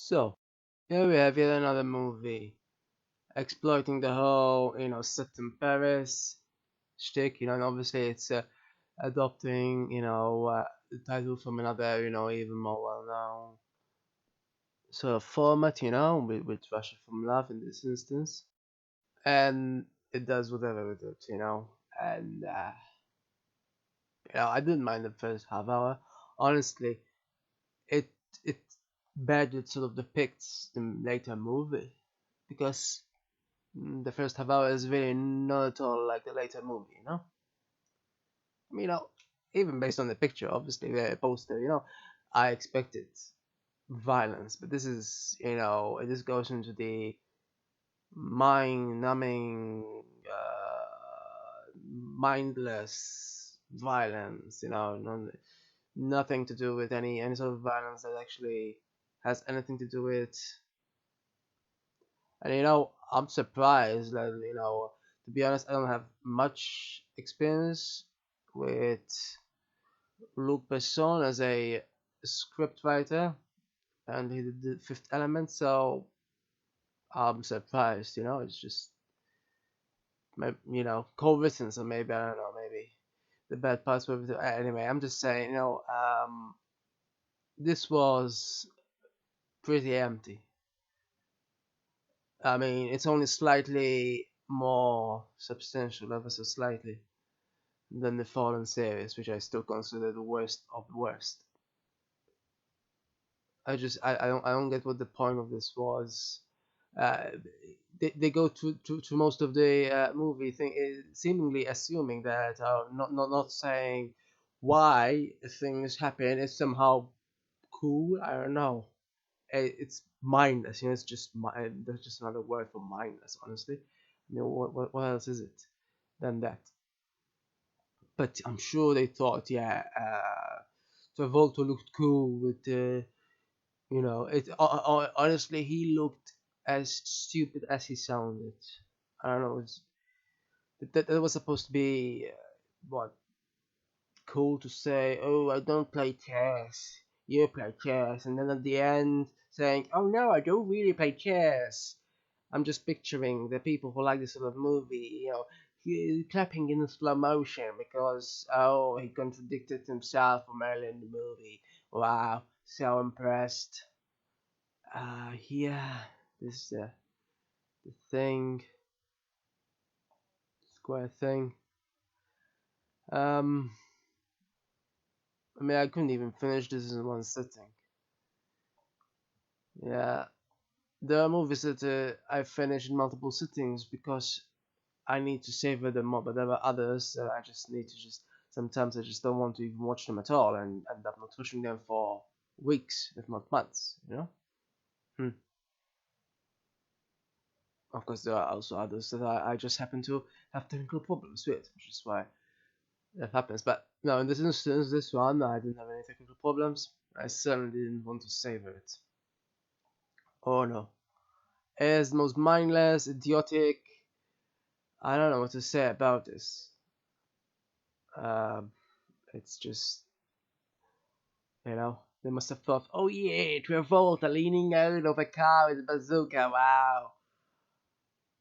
So, here we have yet another movie exploiting the whole, set in Paris shtick, and obviously it's adopting, the title from another, even more well-known sort of format, with Russia from Love in this instance. And it does whatever with it, and, I didn't mind the first half hour. Honestly, it, it badly sort of depicts the later movie because the first half hour is really not at all like the later movie. I mean, even based on the picture, obviously the poster, I expected violence, but this is, it just goes into the mind-numbing, mindless violence. Nothing to do with any sort of violence that actually has anything to do with. And I'm surprised that to be honest, I don't have much experience with Luc Besson as a script writer, and he did the Fifth Element, so I'm surprised. It's just co-written, so maybe I don't know, maybe the bad parts were anyway. I'm just saying, this was pretty empty. I mean, it's only slightly more substantial, ever so slightly, than the Fallen series, which I still consider the worst of the worst. I don't get what the point of this was. Uh, they go to most of the movie thing, seemingly assuming that not saying why things happen is somehow cool. I don't know. It's mindless. It's just That's just another word for mindless. Honestly, what else is it than that? But I'm sure they thought, yeah, Travolta looked cool with the, honestly, he looked as stupid as he sounded. I don't know. That was supposed to be what cool to say. Oh, I don't play chess. You play chess, and then at the end saying, "Oh no, I don't really play chess." I'm just picturing the people who like this sort of movie, clapping in slow motion because he contradicted himself from earlier in the movie. Wow, so impressed. Yeah, this the thing, square thing. Um, I mean, I couldn't even finish this in one sitting. Yeah, there are movies that I finish in multiple sittings because I need to savor them more, but there are others that I just need to just. Sometimes I just don't want to even watch them at all and end up not watching them for weeks, if not months. Hmm. Of course, there are also others that I just happen to have technical problems with, which is why that happens. But no, in this instance, this one, I didn't have any technical problems. I certainly didn't want to savor it. Oh no. It is the most mindless, idiotic. I don't know what to say about this. Um, it's just, they must have thought, oh yeah, Travolta leaning out of a car with a bazooka. Wow,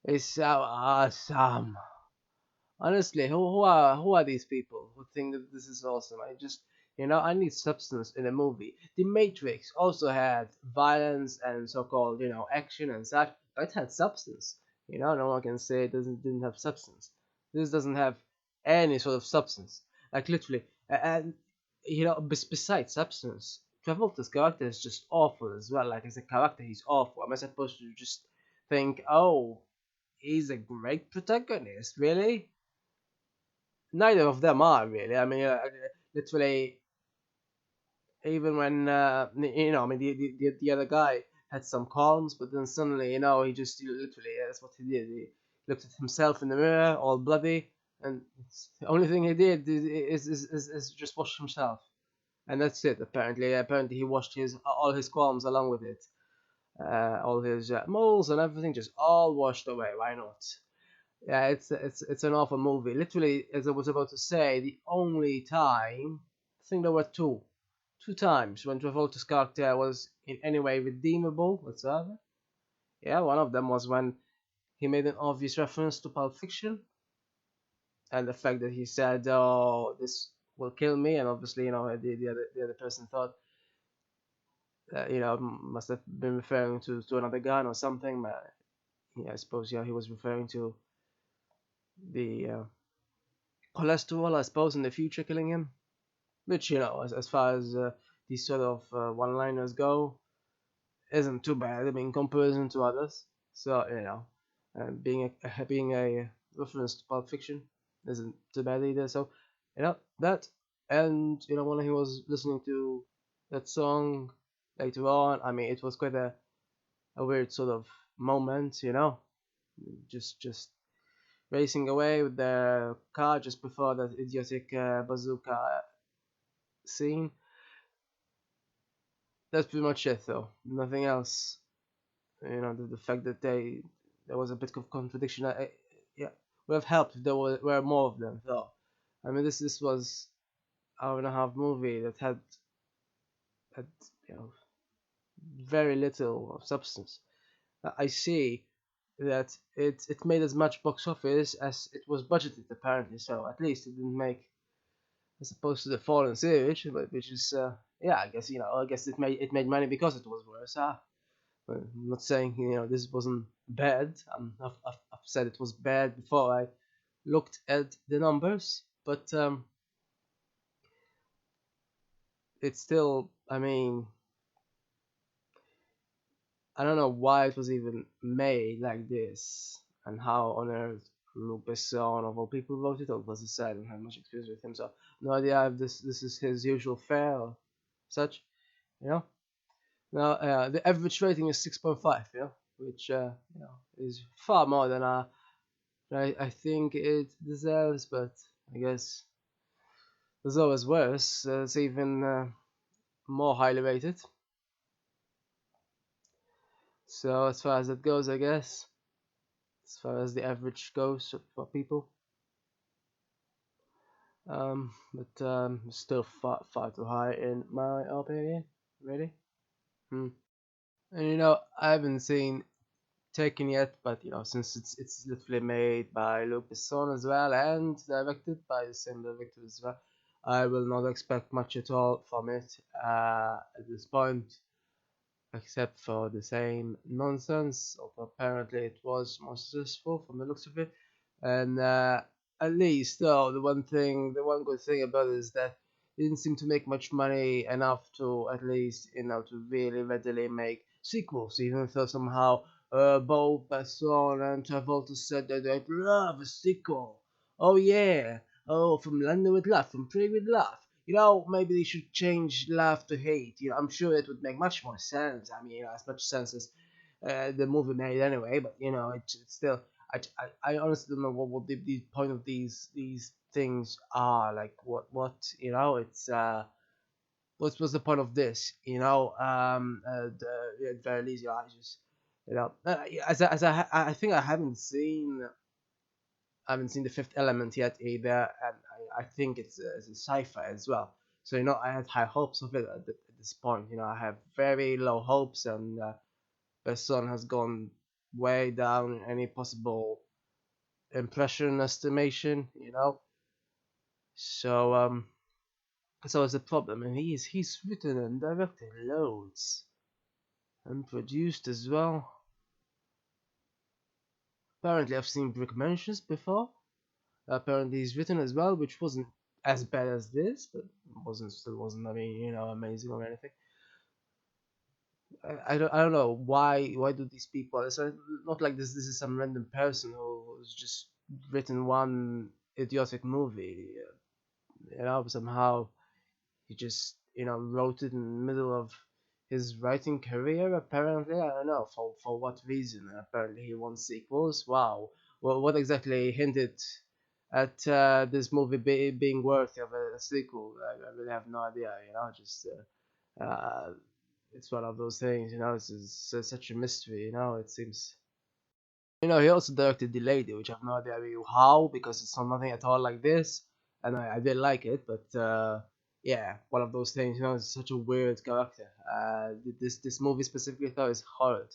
it's so awesome. Honestly, who are these people who think that this is awesome? I need substance in a movie. The Matrix also had violence and so-called, action and such, but it had substance. No one can say it didn't have substance. This doesn't have any sort of substance. Like literally, and besides substance, Travolta's character is just awful as well. Like as a character, he's awful. Am I supposed to just think, oh, he's a great protagonist? Really? Neither of them are really. I mean, literally, even when I mean, the other guy had some qualms, but then suddenly, he just literally, that's what he did. He looked at himself in the mirror, all bloody, and the only thing he did is just wash himself, and that's it. Apparently, he washed his all his qualms along with it, all his moles and everything, just all washed away. Why not? Yeah, it's an awful movie. Literally, as I was about to say, the only time I think there were two two times when Travolta's character was in any way redeemable whatsoever. Yeah, one of them was when he made an obvious reference to Pulp Fiction, and the fact that he said, "Oh, this will kill me," and obviously, the other person thought that, must have been referring to another gun or something. But yeah, I suppose, yeah, he was referring to the cholesterol, I suppose, in the future killing him. Which, as far as these sort of one-liners go, isn't too bad. I mean, in comparison to others. So, being a reference to Pulp Fiction isn't too bad either. So, that, and when he was listening to that song later on, I mean, it was quite a weird sort of moment, just racing away with the car just before that idiotic bazooka scene. That's pretty much it, though. Nothing else. The fact that there was a bit of contradiction. Yeah, would have helped if there were more of them, though. I mean, this was hour and a half movie that had you know very little of substance. I see that it made as much box office as it was budgeted, apparently. So at least it didn't make, as opposed to the Fallen series, which is yeah, I guess it made money because it was worse. I'm not saying this wasn't bad. I've said it was bad before I looked at the numbers, but it's still. I mean, I don't know why it was even made like this, and how on earth Luc Besson of all people wrote it. Or was it said I don't have much experience with him, so no idea if this is his usual fare or such. You know. Now the average rating is 6.5. Which is far more than I think it deserves, but I guess there's always worse. It's even more highly rated. So as far as that goes, I guess, as far as the average goes for people, but still far too high in my opinion. Really. Hmm. And I haven't seen Taken yet, but since it's literally made by Luc Besson as well and directed by the same director as well, I will not expect much at all from it at this point, except for the same nonsense. Although apparently it was more successful from the looks of it, and at least though the one good thing about it is that it didn't seem to make much money enough to at least to really readily make sequels, even though somehow both Besson and Travolta said that they'd love a sequel. Oh yeah, oh, from London with Love, from Pray with Love. Maybe they should change love to hate. I'm sure it would make much more sense. I mean, as much sense as the movie made anyway. But it's still. I honestly don't know what the point of these things are. Like what it's what's the point of this? At very least, I just I think I haven't seen the Fifth Element yet either, and I think it's a sci-fi as well. So I had high hopes of it at this point. I have very low hopes, and Besson has gone way down in any possible impression estimation. So so it's a problem, and he's written and directed loads and produced as well. Apparently, I've seen Brick Mansions before. Apparently, he's written as well, which wasn't as bad as this, but still wasn't. I mean, amazing or anything. I don't know why do these people? It's not like this is some random person who's just written one idiotic movie. Somehow he just wrote it in the middle of his writing career. Apparently, I don't know for what reason. Apparently, he wants sequels. Wow. Well, what exactly hinted at this movie being worthy of a sequel? I really have no idea. Just it's one of those things. It's such a mystery. It seems. He also directed The Lady, which I have no idea how, because it's not nothing at all like this, and I did like it, but yeah, one of those things. It's such a weird character. This movie specifically though is hard.